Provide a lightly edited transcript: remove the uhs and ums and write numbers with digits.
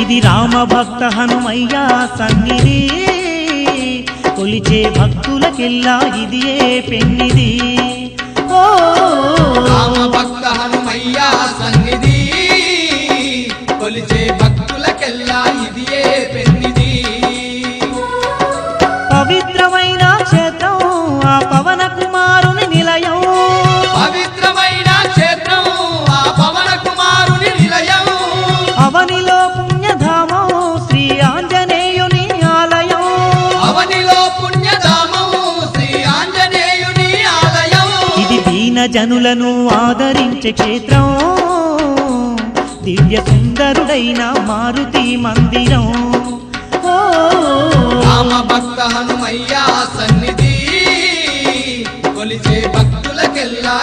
ఇది రామ భక్త హనుమయ్య సన్నిధి కొలిచే భక్తులకెల్లా ఇదియే పెన్నిది ఓ రామ భక్త హనుమయ్య సన్నిధి కొలిచే భక్తులకెల్లా ఇదియే పెన్నిది పవిత్రమైన క్షేత్రం ఆ పవన కుమారుని నిలయం పవిత్రమైన క్షేత్రం ఆ పవన కుమారుని నిలయం అవనిలో పుణ్యధామం శ్రీ ఆంజనేయుని ఆలయం అవనిలో పుణ్యధామం శ్రీ ఆంజనేయుని ఆలయం ఇది దీన జనులను ఆదరించే క్షేత్రం దివ్య సుందరుడైన మారుతి మందిరం ఓ రామ భక్త హనుమయ్య సన్నిధి కొలిచే భక్తులకెల్లా